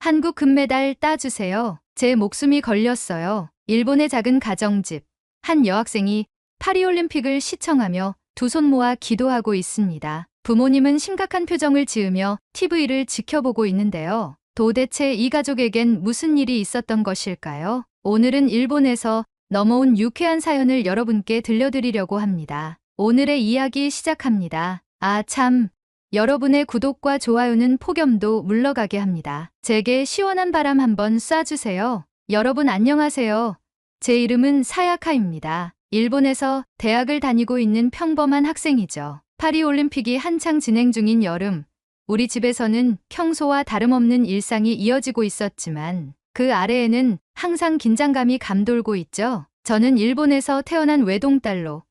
한국 금메달 따주세요. 제 목숨이 걸렸어요. 일본의 작은 가정집. 한 여학생이 파리올림픽을 시청하며 두 손 모아 기도하고 있습니다. 부모님은 심각한 표정을 지으며 TV를 지켜보고 있는데요. 도대체 이 가족에겐 무슨 일이 있었던 것일까요? 오늘은 일본에서 넘어온 유쾌한 사연을 여러분께 들려드리려고 합니다. 오늘의 이야기 시작합니다. 아, 참. 여러분의 구독과 좋아요는 폭염도 물러가게 합니다. 제게 시원한 바람 한번 쏴주세요. 여러분 안녕하세요. 제 이름은 사야카입니다. 일본에서 대학을 다니고 있는 평범한 학생이죠. 파리올림픽이 한창 진행 중인 여름, 우리 집에서는 평소와 다름없는 일상이 이어지고 있었지만 그 아래에는 항상 긴장감이 감돌고 있죠. 저는 일본에서 태어난 외동딸로,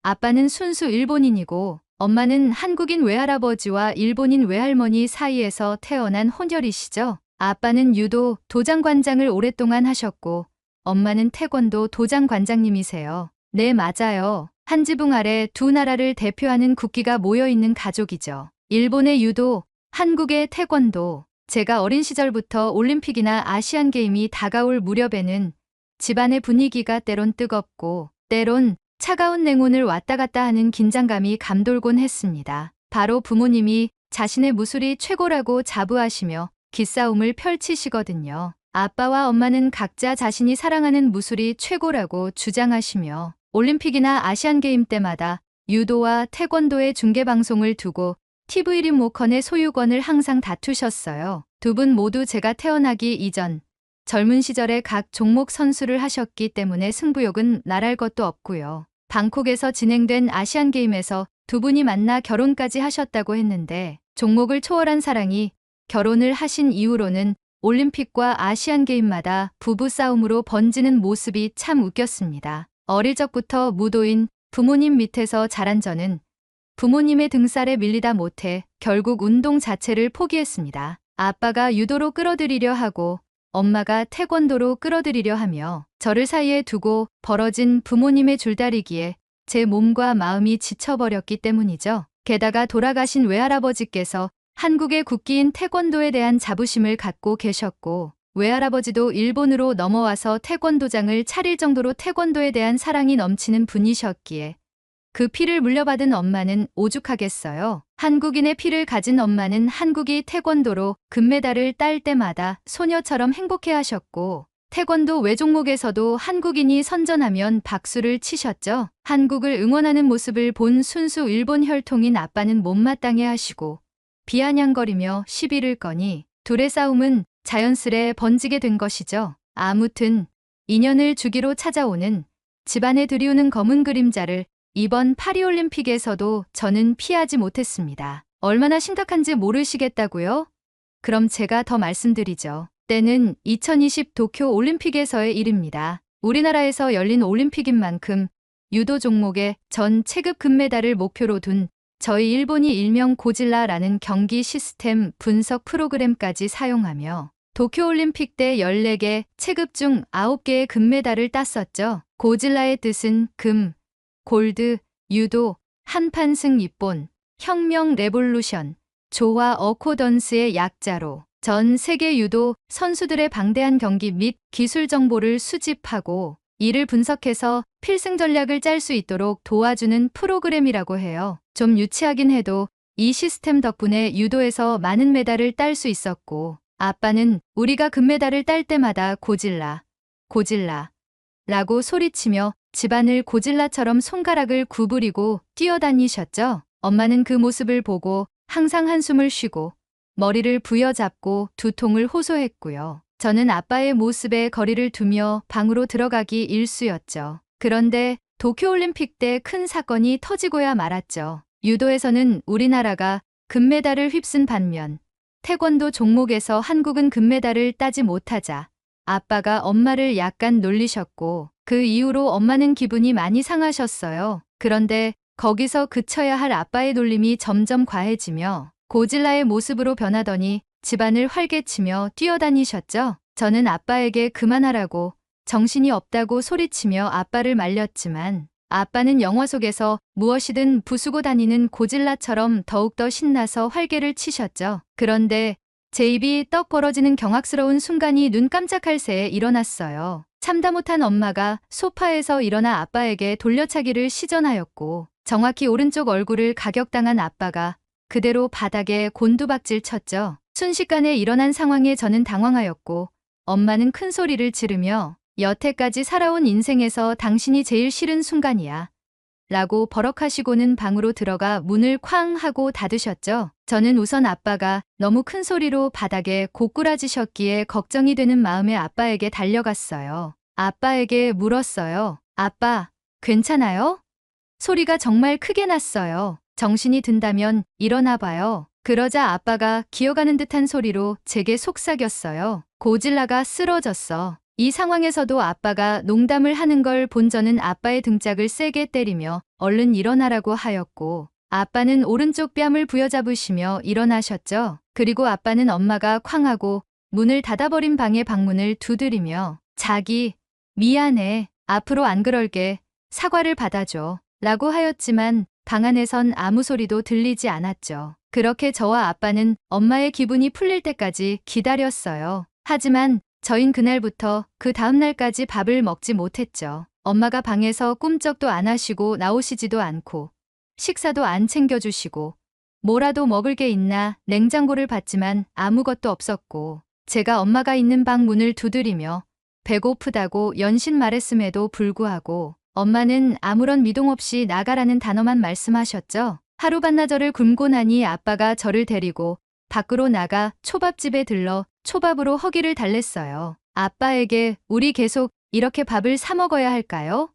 아빠는 순수 일본인이고 엄마는 한국인 외할아버지와 일본인 외할머니 사이에서 태어난 혼혈이시죠. 아빠는 유도 도장관장을 오랫동안 하셨고 엄마는 태권도 도장관장님이세요. 네, 맞아요. 한 지붕 아래 두 나라를 대표하는 국기가 모여있는 가족이죠. 일본의 유도, 한국의 태권도. 제가 어린 시절부터 올림픽이나 아시안게임이 다가올 무렵에는 집안의 분위기가 때론 뜨겁고 때론 차가운 냉온을 왔다 갔다 하는 긴장감이 감돌곤 했습니다. 바로 부모님이 자신의 무술이 최고라고 자부하시며 기싸움을 펼치시거든요. 아빠와 엄마는 각자 자신이 사랑하는 무술이 최고라고 주장하시며 올림픽이나 아시안게임 때마다 유도와 태권도의 중계방송을 두고 TV 리모컨의 소유권을 항상 다투셨어요. 두 분 모두 제가 태어나기 이전 젊은 시절에 각 종목 선수를 하셨기 때문에 승부욕은 날할 것도 없고요. 방콕에서 진행된 아시안게임에서 두 분이 만나 결혼까지 하셨다고 했는데 종목을 초월한 사랑이 결혼을 하신 이후로는 올림픽과 아시안게임마다 부부싸움으로 번지는 모습이 참 웃겼습니다. 어릴 적부터 무도인 부모님 밑에서 자란 저는 부모님의 등살에 밀리다 못해 결국 운동 자체를 포기했습니다. 아빠가 유도로 끌어들이려 하고 엄마가 태권도로 끌어들이려 하며 저를 사이에 두고 벌어진 부모님의 줄다리기에 제 몸과 마음이 지쳐버렸기 때문이죠. 게다가 돌아가신 외할아버지께서 한국의 국기인 태권도에 대한 자부심을 갖고 계셨고 외할아버지도 일본으로 넘어와서 태권도장을 차릴 정도로 태권도에 대한 사랑이 넘치는 분이셨기에 그 피를 물려받은 엄마는 오죽하겠어요. 한국인의 피를 가진 엄마는 한국이 태권도로 금메달을 딸 때마다 소녀처럼 행복해하셨고 태권도 외종목에서도 한국인이 선전하면 박수를 치셨죠. 한국을 응원하는 모습을 본 순수 일본 혈통인 아빠는 못마땅해 하시고 비아냥거리며 시비를 거니 둘의 싸움은 자연스레 번지게 된 것이죠. 아무튼 인연을 주기로 찾아오는 집안에 들이우는 검은 그림자를 이번 파리올림픽에서도 저는 피하지 못했습니다. 얼마나 심각한지 모르시겠다고요? 그럼 제가 더 말씀드리죠. 때는 2020 도쿄 올림픽에서의 일입니다. 우리나라에서 열린 올림픽인 만큼 유도 종목의 전 체급 금메달을 목표로 둔 저희 일본이 일명 고질라라는 경기 시스템 분석 프로그램까지 사용하며 도쿄올림픽 때 14개 체급 중 9개의 금메달을 땄었죠. 고질라의 뜻은 금, 골드, 유도, 한판승 입본, 혁명 레볼루션, 조화 어코던스의 약자로 전 세계 유도 선수들의 방대한 경기 및 기술 정보를 수집하고 이를 분석해서 필승 전략을 짤 수 있도록 도와주는 프로그램이라고 해요. 좀 유치하긴 해도 이 시스템 덕분에 유도에서 많은 메달을 딸 수 있었고 아빠는 우리가 금메달을 딸 때마다 고질라, 고질라 라고 소리치며 집안을 고질라처럼 손가락을 구부리고 뛰어다니셨죠. 엄마는 그 모습을 보고 항상 한숨을 쉬고 머리를 부여잡고 두통을 호소했고요. 저는 아빠의 모습에 거리를 두며 방으로 들어가기 일쑤였죠. 그런데 도쿄올림픽 때 큰 사건이 터지고야 말았죠. 유도에서는 우리나라가 금메달을 휩쓴 반면 태권도 종목에서 한국은 금메달을 따지 못하자 아빠가 엄마를 약간 놀리셨고 그 이후로 엄마는 기분이 많이 상하셨어요. 그런데 거기서 그쳐야 할 아빠의 놀림이 점점 과해지며 고질라의 모습으로 변하더니 집안을 활개치며 뛰어다니셨죠. 저는 아빠에게 그만하라고 정신이 없다고 소리치며 아빠를 말렸지만 아빠는 영화 속에서 무엇이든 부수고 다니는 고질라처럼 더욱더 신나서 활개를 치셨죠. 그런데 제 입이 떡 벌어지는 경악스러운 순간이 눈 깜짝할 새에 일어났어요. 참다 못한 엄마가 소파에서 일어나 아빠에게 돌려차기를 시전하였고 정확히 오른쪽 얼굴을 가격당한 아빠가 그대로 바닥에 곤두박질 쳤죠. 순식간에 일어난 상황에 저는 당황하였고 엄마는 큰 소리를 지르며 여태까지 살아온 인생에서 당신이 제일 싫은 순간이야 라고 버럭하시고는 방으로 들어가 문을 쾅 하고 닫으셨죠. 저는 우선 아빠가 너무 큰 소리로 바닥에 고꾸라지셨기에 걱정이 되는 마음에 아빠에게 달려갔어요. 아빠에게 물었어요. 아빠, 괜찮아요? 소리가 정말 크게 났어요. 정신이 든다면 일어나 봐요. 그러자 아빠가 기어가는 듯한 소리로 제게 속삭였어요. 고질라가 쓰러졌어. 이 상황에서도 아빠가 농담을 하는 걸 본 저는 아빠의 등짝을 세게 때리며 얼른 일어나라고 하였고 아빠는 오른쪽 뺨을 부여잡으시며 일어나셨죠. 그리고 아빠는 엄마가 쾅 하고 문을 닫아버린 방의 방문을 두드리며 자기, 미안해. 앞으로 안 그럴게. 사과를 받아줘. 라고 하였지만 방 안에선 아무 소리도 들리지 않았죠. 그렇게 저와 아빠는 엄마의 기분이 풀릴 때까지 기다렸어요. 하지만 저흰 그날부터 그 다음날까지 밥을 먹지 못했죠. 엄마가 방에서 꿈쩍도 안 하시고 나오시지도 않고 식사도 안 챙겨주시고 뭐라도 먹을 게 있나 냉장고를 봤지만 아무것도 없었고 제가 엄마가 있는 방 문을 두드리며 배고프다고 연신 말했음에도 불구하고 엄마는 아무런 미동 없이 나가라는 단어만 말씀하셨죠. 하루 반나절을 굶고 나니 아빠가 저를 데리고 밖으로 나가 초밥집에 들러 초밥으로 허기를 달랬어요. 아빠에게 우리 계속 이렇게 밥을 사 먹어야 할까요?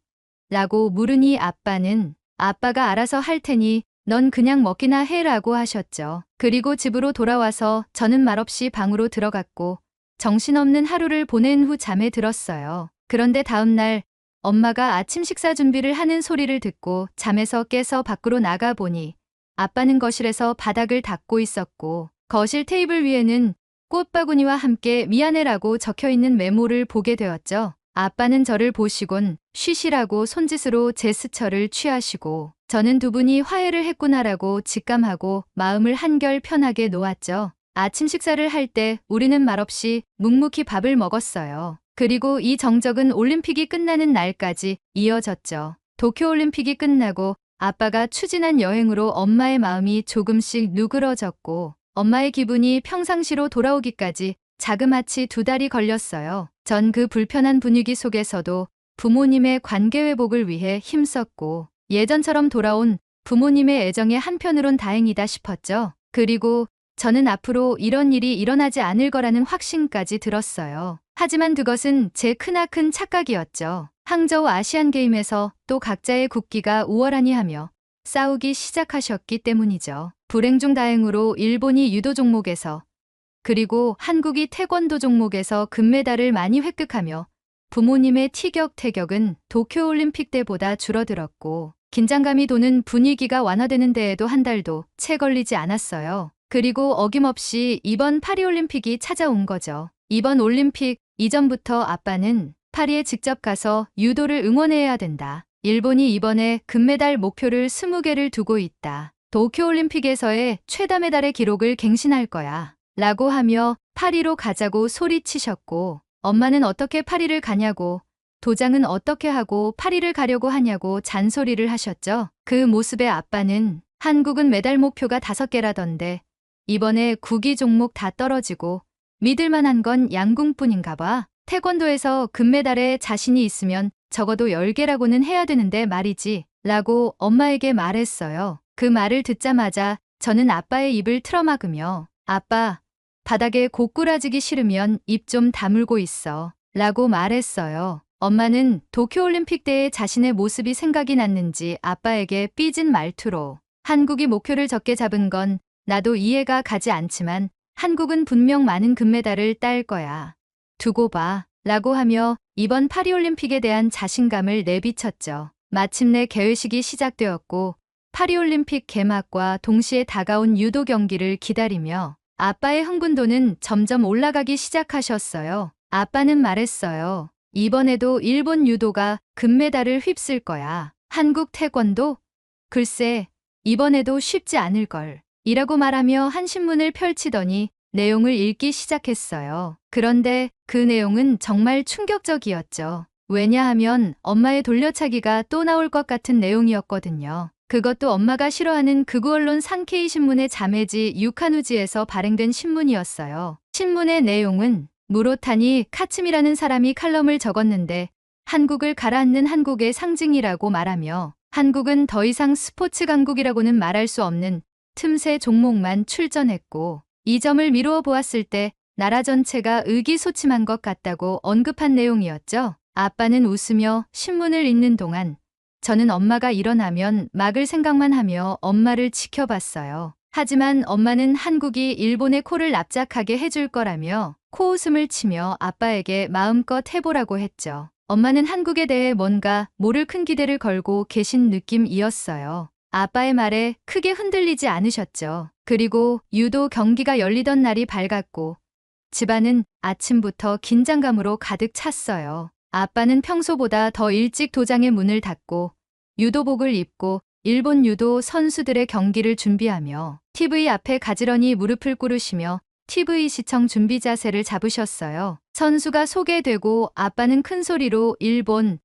라고 물으니 아빠는 아빠가 알아서 할 테니 넌 그냥 먹기나 해라고 하셨죠. 그리고 집으로 돌아와서 저는 말없이 방으로 들어갔고 정신없는 하루를 보낸 후 잠에 들었어요. 그런데 다음날 엄마가 아침 식사 준비를 하는 소리를 듣고 잠에서 깨서 밖으로 나가보니 아빠는 거실에서 바닥을 닦고 있었고 거실 테이블 위에는 꽃바구니와 함께 미안해라고 적혀있는 메모를 보게 되었죠. 아빠는 저를 보시곤 쉬시라고 손짓으로 제스처를 취하시고 저는 두 분이 화해를 했구나라고 직감하고 마음을 한결 편하게 놓았죠. 아침 식사를 할 때 우리는 말없이 묵묵히 밥을 먹었어요. 그리고 이 정적은 올림픽이 끝나는 날까지 이어졌죠. 도쿄올림픽이 끝나고 아빠가 추진한 여행으로 엄마의 마음이 조금씩 누그러졌고 엄마의 기분이 평상시로 돌아오기까지 자그마치 2달이 걸렸어요. 전 그 불편한 분위기 속에서도 부모님의 관계 회복을 위해 힘썼고 예전처럼 돌아온 부모님의 애정에 한편으론 다행이다 싶었죠. 그리고 저는 앞으로 이런 일이 일어나지 않을 거라는 확신까지 들었어요. 하지만 그것은 제 크나큰 착각이었죠. 항저우 아시안게임에서 또 각자의 국기가 우월하니 하며 싸우기 시작하셨기 때문이죠. 불행 중 다행으로 일본이 유도 종목에서 그리고 한국이 태권도 종목에서 금메달을 많이 획득하며 부모님의 티격태격은 도쿄올림픽 때보다 줄어들었고 긴장감이 도는 분위기가 완화되는 데에도 한 달도 채 걸리지 않았어요. 그리고 어김없이 이번 파리올림픽이 찾아온 거죠. 이번 올림픽 이전부터 아빠는 파리에 직접 가서 유도를 응원해야 된다. 일본이 이번에 금메달 목표를 20개를 두고 있다. 도쿄올림픽에서의 최다 메달의 기록을 갱신할 거야. 라고 하며 파리로 가자고 소리치셨고 엄마는 어떻게 파리를 가냐고 도장은 어떻게 하고 파리를 가려고 하냐고 잔소리를 하셨죠. 그 모습에 아빠는 한국은 메달 목표가 5개라던데 이번에 구기 종목 다 떨어지고 믿을 만한 건 양궁뿐인가 봐. 태권도에서 금메달에 자신이 있으면 적어도 10개라고는 해야 되는데 말이지. 라고 엄마에게 말했어요. 그 말을 듣자마자 저는 아빠의 입을 틀어막으며 아빠, 바닥에 고꾸라지기 싫으면 입 좀 다물고 있어. 라고 말했어요. 엄마는 도쿄올림픽 때의 자신의 모습이 생각이 났는지 아빠에게 삐진 말투로 한국이 목표를 적게 잡은 건 나도 이해가 가지 않지만 한국은 분명 많은 금메달을 딸 거야. 두고 봐. 라고 하며 이번 파리올림픽에 대한 자신감을 내비쳤죠. 마침내 개회식이 시작되었고 파리올림픽 개막과 동시에 다가온 유도 경기를 기다리며 아빠의 흥분도는 점점 올라가기 시작하셨어요. 아빠는 말했어요. 이번에도 일본 유도가 금메달을 휩쓸 거야. 한국 태권도? 글쎄, 이번에도 쉽지 않을걸. 이라고 말하며 한 신문을 펼치더니 내용을 읽기 시작했어요. 그런데 그 내용은 정말 충격적이었죠. 왜냐하면 엄마의 돌려차기가 또 나올 것 같은 내용이었거든요. 그것도 엄마가 싫어하는 극우 언론 산케이 신문의 자매지 유카누지에서 발행된 신문이었어요. 신문의 내용은 무로타니 카츠미라는 사람이 칼럼을 적었는데 한국을 가라앉는 한국의 상징이라고 말하며 한국은 더 이상 스포츠 강국이라고는 말할 수 없는 틈새 종목만 출전했고 이 점을 미루어 보았을 때 나라 전체가 의기소침한 것 같다고 언급한 내용이었죠. 아빠는 웃으며 신문을 읽는 동안 저는 엄마가 일어나면 막을 생각만 하며 엄마를 지켜봤어요. 하지만 엄마는 한국이 일본의 코를 납작하게 해줄 거라며 코웃음을 치며 아빠에게 마음껏 해보라고 했죠. 엄마는 한국에 대해 뭔가 모를 큰 기대를 걸고 계신 느낌이었어요. 아빠의 말에 크게 흔들리지 않으셨죠. 그리고 유도 경기가 열리던 날이 밝았고 집안은 아침부터 긴장감으로 가득 찼어요. 아빠는 평소보다 더 일찍 도장의 문을 닫고 유도복을 입고 일본 유도 선수들의 경기를 준비하며 TV 앞에 가지런히 무릎을 꿇으시며 TV 시청 준비 자세를 잡으셨어요. 선수가 소개되고 아빠는 큰 소리로 일본,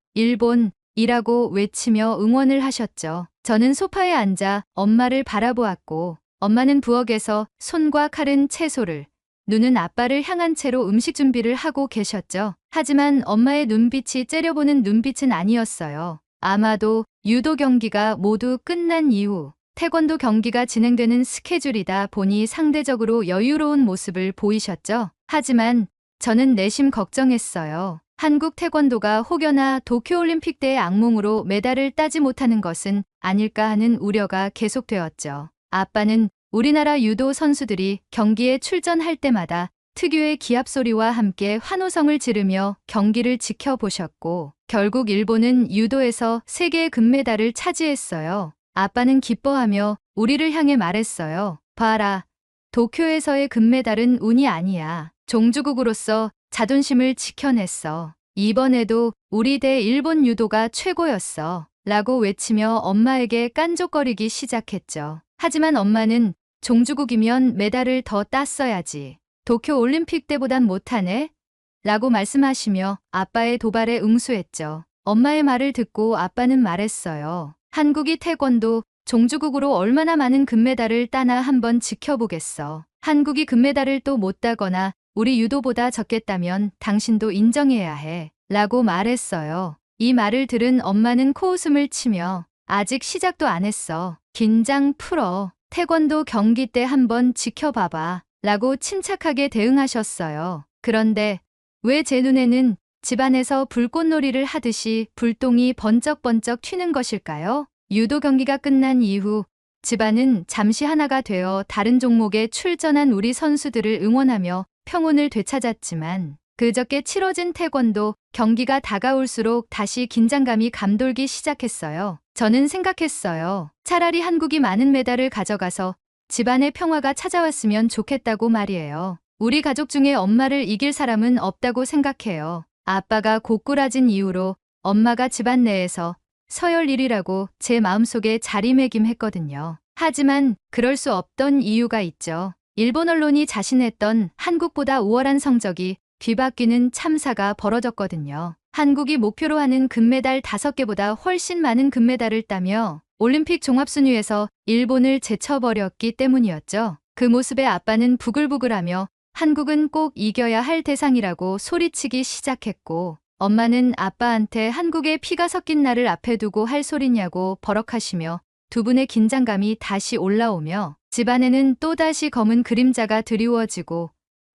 일본이라고 외치며 응원을 하셨죠. 저는 소파에 앉아 엄마를 바라보았고 엄마는 부엌에서 손과 칼은 채소를, 눈은 아빠를 향한 채로 음식 준비를 하고 계셨죠. 하지만 엄마의 눈빛이 째려보는 눈빛은 아니었어요. 아마도 유도 경기가 모두 끝난 이후 태권도 경기가 진행되는 스케줄이다 보니 상대적으로 여유로운 모습을 보이셨죠. 하지만 저는 내심 걱정했어요. 한국 태권도가 혹여나 도쿄올림픽 때의 악몽으로 메달을 따지 못하는 것은 아닐까 하는 우려가 계속되었죠. 아빠는 우리나라 유도 선수들이 경기에 출전할 때마다 특유의 기합 소리와 함께 환호성을 지르며 경기를 지켜보셨고 결국 일본은 유도에서 3개의 금메달을 차지했어요. 아빠는 기뻐하며 우리를 향해 말했어요. 봐라. 도쿄에서의 금메달은 운이 아니야. 종주국으로서 자존심을 지켜냈어. 이번에도 우리 대 일본 유도가 최고였어. 라고 외치며 엄마에게 깐족거리기 시작했죠. 하지만 엄마는 종주국이면 메달을 더 땄어야지. 도쿄 올림픽 때보단 못하네? 라고 말씀하시며 아빠의 도발에 응수했죠. 엄마의 말을 듣고 아빠는 말했어요. 한국이 태권도 종주국으로 얼마나 많은 금메달을 따나 한번 지켜보겠어. 한국이 금메달을 또 못 따거나 우리 유도보다 적겠다면 당신도 인정해야 해. 라고 말했어요. 이 말을 들은 엄마는 코웃음을 치며 아직 시작도 안 했어. 긴장 풀어. 태권도 경기 때 한번 지켜봐봐. 라고 침착하게 대응하셨어요. 그런데 왜 제 눈에는 집안에서 불꽃놀이를 하듯이 불똥이 번쩍번쩍 튀는 것일까요? 유도 경기가 끝난 이후 집안은 잠시 하나가 되어 다른 종목에 출전한 우리 선수들을 응원하며 평온을 되찾았지만 그저께 치러진 태권도 경기가 다가올수록 다시 긴장감이 감돌기 시작했어요. 저는 생각했어요. 차라리 한국이 많은 메달을 가져가서 집안의 평화가 찾아왔으면 좋겠다고 말이에요. 우리 가족 중에 엄마를 이길 사람은 없다고 생각해요. 아빠가 고꾸라진 이후로 엄마가 집안 내에서 서열 1위라고 제 마음속에 자리매김했거든요. 하지만 그럴 수 없던 이유가 있죠. 일본 언론이 자신했던 한국보다 우월한 성적이 뒤바뀌는 참사가 벌어졌거든요. 한국이 목표로 하는 금메달 5개보다 훨씬 많은 금메달을 따며 올림픽 종합순위에서 일본을 제쳐버렸기 때문이었죠. 그 모습에 아빠는 부글부글하며 한국은 꼭 이겨야 할 대상이라고 소리치기 시작했고 엄마는 아빠한테 한국에 피가 섞인 나를 앞에 두고 할 소리냐고 버럭하시며 두 분의 긴장감이 다시 올라오며 집안에는 또다시 검은 그림자가 드리워지고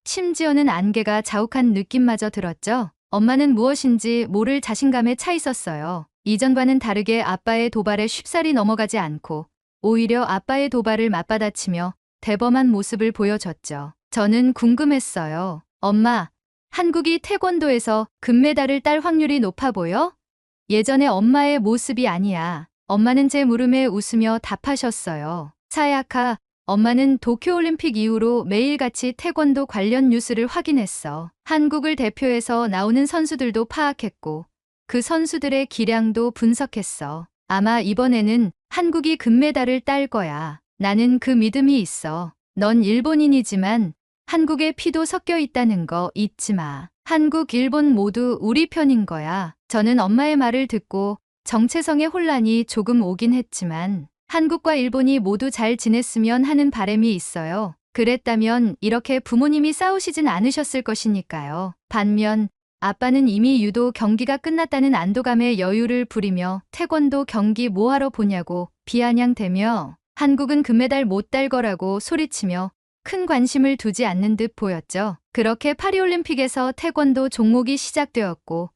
심지어는 안개가 자욱한 느낌마저 들었죠. 엄마는 무엇인지 모를 자신감에 차 있었어요. 이전과는 다르게 아빠의 도발에 쉽사리 넘어가지 않고 오히려 아빠의 도발을 맞받아치며 대범한 모습을 보여줬죠. 저는 궁금했어요. 엄마, 한국이 태권도에서 금메달을 딸 확률이 높아 보여? 예전에 엄마의 모습이 아니야. 엄마는 제 물음에 웃으며 답하셨어요. 사야카, 엄마는 도쿄올림픽 이후로 매일같이 태권도 관련 뉴스를 확인했어. 한국을 대표해서 나오는 선수들도 파악했고 그 선수들의 기량도 분석했어. 아마 이번에는 한국이 금메달을 딸 거야. 나는 그 믿음이 있어. 넌 일본인이지만 한국의 피도 섞여 있다는 거 잊지 마. 한국, 일본 모두 우리 편인 거야. 저는 엄마의 말을 듣고 정체성의 혼란이 조금 오긴 했지만 한국과 일본이 모두 잘 지냈으면 하는 바람이 있어요. 그랬다면 이렇게 부모님이 싸우시진 않으셨을 것이니까요. 반면 아빠는 이미 유도 경기가 끝났다는 안도감에 여유를 부리며 태권도 경기 뭐하러 보냐고 비아냥대며 한국은 금메달 못 딸 거라고 소리치며 큰 관심을 두지 않는 듯 보였죠. 그렇게 파리올림픽에서 태권도 종목이 시작되었고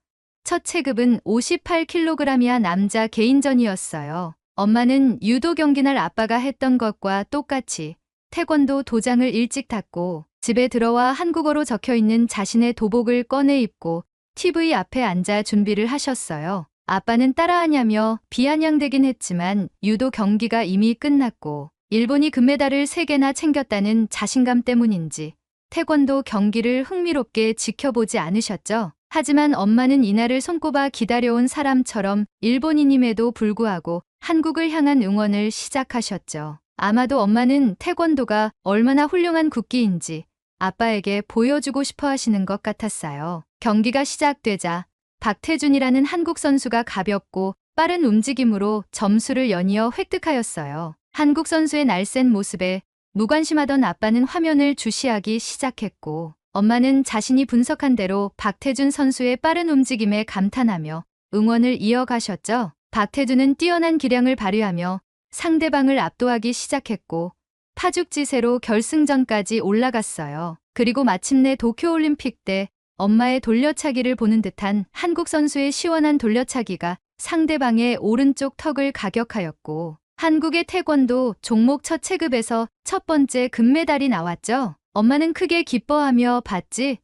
첫 체급은 58kg이야 남자 개인전이었어요. 엄마는 유도 경기날 아빠가 했던 것과 똑같이 태권도 도장을 일찍 닫고 집에 들어와 한국어로 적혀있는 자신의 도복을 꺼내 입고 TV 앞에 앉아 준비를 하셨어요. 아빠는 따라하냐며 비아냥대긴 했지만 유도 경기가 이미 끝났고 일본이 금메달을 3개나 챙겼다는 자신감 때문인지 태권도 경기를 흥미롭게 지켜보지 않으셨죠. 하지만 엄마는 이날을 손꼽아 기다려온 사람처럼 일본인임에도 불구하고 한국을 향한 응원을 시작하셨죠. 아마도 엄마는 태권도가 얼마나 훌륭한 국기인지 아빠에게 보여주고 싶어 하시는 것 같았어요. 경기가 시작되자 박태준이라는 한국 선수가 가볍고 빠른 움직임으로 점수를 연이어 획득하였어요. 한국 선수의 날쌘 모습에 무관심하던 아빠는 화면을 주시하기 시작했고 엄마는 자신이 분석한 대로 박태준 선수의 빠른 움직임에 감탄하며 응원을 이어가셨죠. 박태준은 뛰어난 기량을 발휘하며 상대방을 압도하기 시작했고 파죽지세로 결승전까지 올라갔어요. 그리고 마침내 도쿄올림픽 때 엄마의 돌려차기를 보는 듯한 한국 선수의 시원한 돌려차기가 상대방의 오른쪽 턱을 가격하였고 한국의 태권도 종목 첫 체급에서 첫 번째 금메달이 나왔죠. 엄마는 크게 기뻐하며 봤지?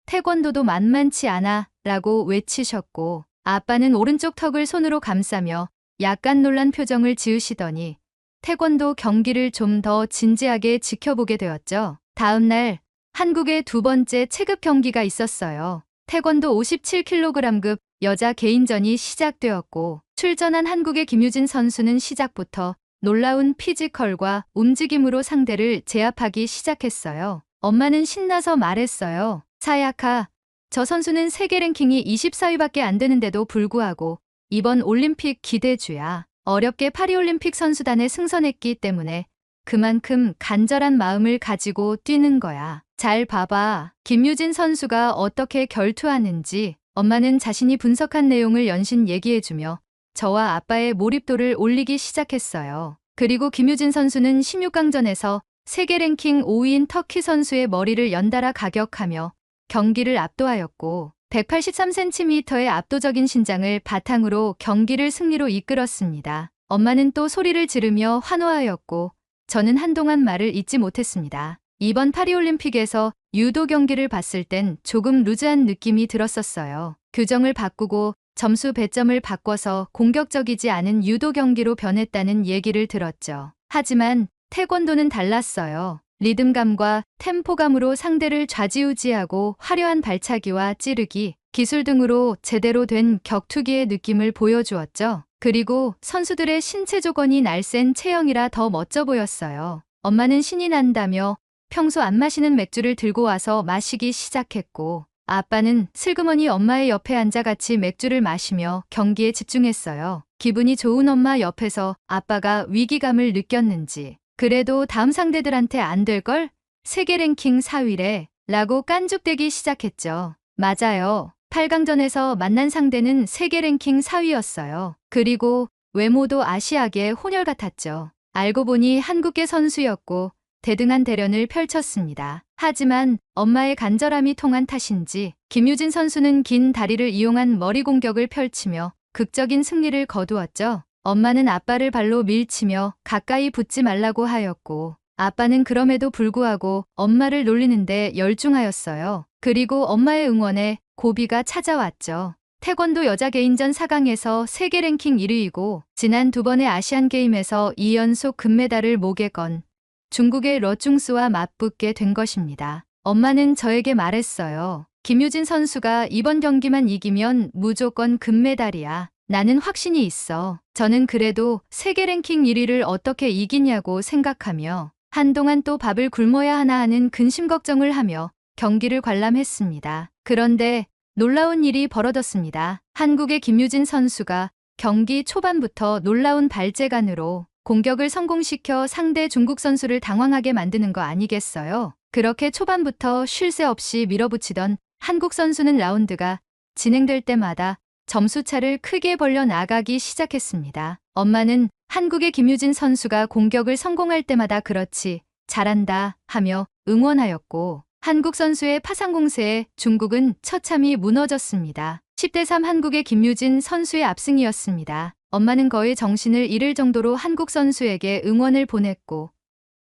태권도도 만만치 않아 라고 외치셨고 아빠는 오른쪽 턱을 손으로 감싸며 약간 놀란 표정을 지으시더니 태권도 경기를 좀 더 진지하게 지켜보게 되었죠. 다음 날 한국의 두 번째 체급 경기가 있었어요. 태권도 57kg급 여자 개인전이 시작되었고 출전한 한국의 김유진 선수는 시작부터 놀라운 피지컬과 움직임으로 상대를 제압하기 시작했어요. 엄마는 신나서 말했어요. 사야카, 저 선수는 세계 랭킹이 24위밖에 안 되는데도 불구하고 이번 올림픽 기대주야. 어렵게 파리올림픽 선수단에 승선했기 때문에 그만큼 간절한 마음을 가지고 뛰는 거야. 잘 봐봐. 김유진 선수가 어떻게 결투하는지. 엄마는 자신이 분석한 내용을 연신 얘기해주며 저와 아빠의 몰입도를 올리기 시작했어요. 그리고 김유진 선수는 16강전에서 세계 랭킹 5위인 터키 선수의 머리를 연달아 가격하며 경기를 압도하였고 183cm의 압도적인 신장을 바탕으로 경기를 승리로 이끌었습니다. 엄마는 또 소리를 지르며 환호하였고 저는 한동안 말을 잇지 못했습니다. 이번 파리올림픽에서 유도 경기를 봤을 땐 조금 루즈한 느낌이 들었었어요. 규정을 바꾸고 점수 배점을 바꿔서 공격적이지 않은 유도 경기로 변했다는 얘기를 들었죠. 하지만 태권도는 달랐어요. 리듬감과 템포감으로 상대를 좌지우지하고 화려한 발차기와 찌르기, 기술 등으로 제대로 된 격투기의 느낌을 보여주었죠. 그리고 선수들의 신체 조건이 날쌘 체형이라 더 멋져 보였어요. 엄마는 신이 난다며 평소 안 마시는 맥주를 들고 와서 마시기 시작했고 아빠는 슬그머니 엄마의 옆에 앉아 같이 맥주를 마시며 경기에 집중했어요. 기분이 좋은 엄마 옆에서 아빠가 위기감을 느꼈는지 그래도 다음 상대들한테 안 될걸? 세계 랭킹 4위래 라고 깐죽대기 시작했죠. 맞아요. 8강전에서 만난 상대는 세계 랭킹 4위였어요. 그리고 외모도 아시아계 혼혈 같았죠. 알고 보니 한국계 선수였고 대등한 대련을 펼쳤습니다. 하지만 엄마의 간절함이 통한 탓인지 김유진 선수는 긴 다리를 이용한 머리 공격을 펼치며 극적인 승리를 거두었죠. 엄마는 아빠를 발로 밀치며 가까이 붙지 말라고 하였고 아빠는 그럼에도 불구하고 엄마를 놀리는데 열중하였어요. 그리고 엄마의 응원에 고비가 찾아왔죠. 태권도 여자 개인전 4강에서 세계 랭킹 1위이고 지난 두 번의 아시안게임에서 2연속 금메달을 목에 건 중국의 러중스와 맞붙게 된 것입니다. 엄마는 저에게 말했어요. 김유진 선수가 이번 경기만 이기면 무조건 금메달이야. 나는 확신이 있어. 저는 그래도 세계 랭킹 1위를 어떻게 이기냐고 생각하며 한동안 또 밥을 굶어야 하나 하는 근심 걱정을 하며 경기를 관람했습니다. 그런데 놀라운 일이 벌어졌습니다. 한국의 김유진 선수가 경기 초반부터 놀라운 발재간으로 공격을 성공시켜 상대 중국 선수를 당황하게 만드는 거 아니겠어요? 그렇게 초반부터 쉴 새 없이 밀어붙이던 한국 선수는 라운드가 진행될 때마다 점수차를 크게 벌려 나가기 시작했습니다. 엄마는 한국의 김유진 선수가 공격을 성공할 때마다 그렇지, 잘한다 하며 응원하였고, 한국 선수의 파상 공세에 중국은 처참히 무너졌습니다. 10대 3 한국의 김유진 선수의 압승이었습니다. 엄마는 거의 정신을 잃을 정도로 한국 선수에게 응원을 보냈고,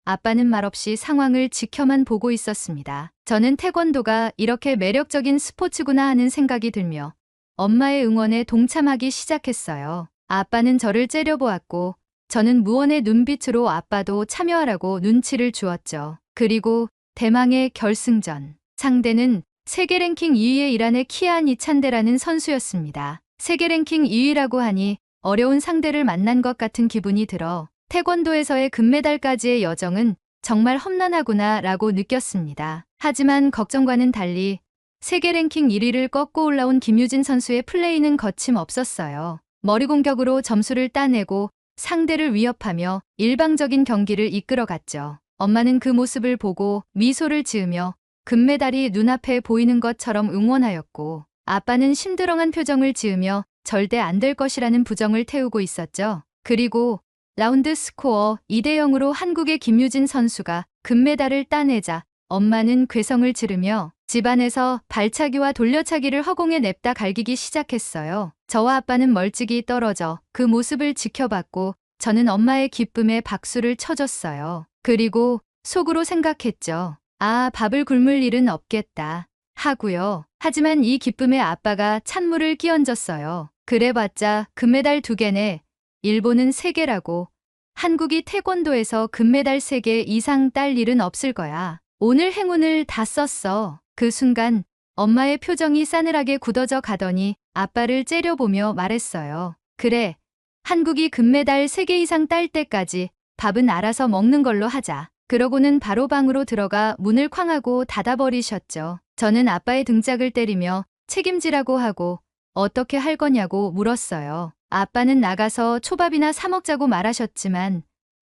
아빠는 말없이 상황을 지켜만 보고 있었습니다. 저는 태권도가 이렇게 매력적인 스포츠구나 하는 생각이 들며 엄마의 응원에 동참하기 시작했어요. 아빠는 저를 째려보았고 저는 무언의 눈빛으로 아빠도 참여하라고 눈치를 주었죠. 그리고 대망의 결승전. 상대는 세계 랭킹 2위의 이란의 키안 이찬데라는 선수였습니다. 세계 랭킹 2위라고 하니 어려운 상대를 만난 것 같은 기분이 들어 태권도에서의 금메달까지의 여정은 정말 험난하구나 라고 느꼈습니다. 하지만 걱정과는 달리 세계 랭킹 1위를 꺾고 올라온 김유진 선수의 플레이는 거침없었어요. 머리 공격으로 점수를 따내고 상대를 위협하며 일방적인 경기를 이끌어갔죠. 엄마는 그 모습을 보고 미소를 지으며 금메달이 눈앞에 보이는 것처럼 응원하였고, 아빠는 심드렁한 표정을 지으며 절대 안 될 것이라는 부정을 태우고 있었죠. 그리고 라운드 스코어 2대 0으로 한국의 김유진 선수가 금메달을 따내자 엄마는 괴성을 지르며 집안에서 발차기와 돌려차기를 허공에 냅다 갈기기 시작했어요. 저와 아빠는 멀찍이 떨어져 그 모습을 지켜봤고 저는 엄마의 기쁨에 박수를 쳐줬어요. 그리고 속으로 생각했죠. 아, 밥을 굶을 일은 없겠다 하고요. 하지만 이 기쁨에 아빠가 찬물을 끼얹었어요. 그래봤자 금메달 2개네. 일본은 3개라고. 한국이 태권도에서 금메달 3개 이상 딸 일은 없을 거야. 오늘 행운을 다 썼어. 그 순간 엄마의 표정이 싸늘하게 굳어져 가더니 아빠를 째려보며 말했어요. 그래, 한국이 금메달 3개 이상 딸 때까지 밥은 알아서 먹는 걸로 하자. 그러고는 바로 방으로 들어가 문을 쾅 하고 닫아버리셨죠. 저는 아빠의 등짝을 때리며 책임지라고 하고 어떻게 할 거냐고 물었어요. 아빠는 나가서 초밥이나 사 먹자고 말하셨지만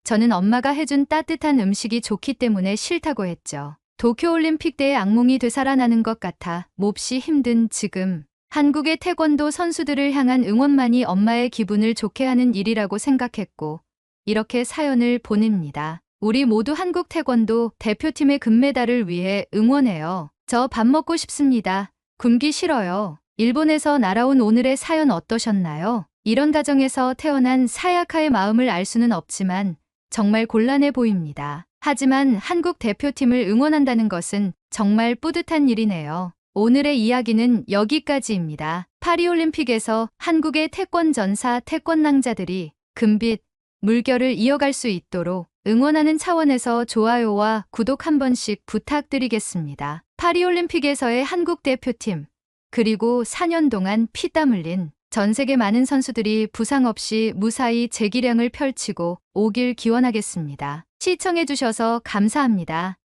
저는 엄마가 해준 따뜻한 음식이 좋기 때문에 싫다고 했죠. 도쿄올림픽 때의 악몽이 되살아나는 것 같아 몹시 힘든 지금, 한국의 태권도 선수들을 향한 응원만이 엄마의 기분을 좋게 하는 일이라고 생각했고 이렇게 사연을 보냅니다. 우리 모두 한국 태권도 대표팀의 금메달을 위해 응원해요. 저 밥 먹고 싶습니다. 굶기 싫어요. 일본에서 날아온 오늘의 사연 어떠셨나요? 이런 가정에서 태어난 사야카의 마음을 알 수는 없지만 정말 곤란해 보입니다. 하지만 한국 대표팀을 응원한다는 것은 정말 뿌듯한 일이네요. 오늘의 이야기는 여기까지입니다. 파리올림픽에서 한국의 태권전사 태권낭자들이 금빛 물결을 이어갈 수 있도록 응원하는 차원에서 좋아요와 구독 한 번씩 부탁드리겠습니다. 파리올림픽에서의 한국 대표팀, 그리고 4년 동안 피땀 흘린 전 세계 많은 선수들이 부상 없이 무사히 재기량을 펼치고 오길 기원하겠습니다. 시청해주셔서 감사합니다.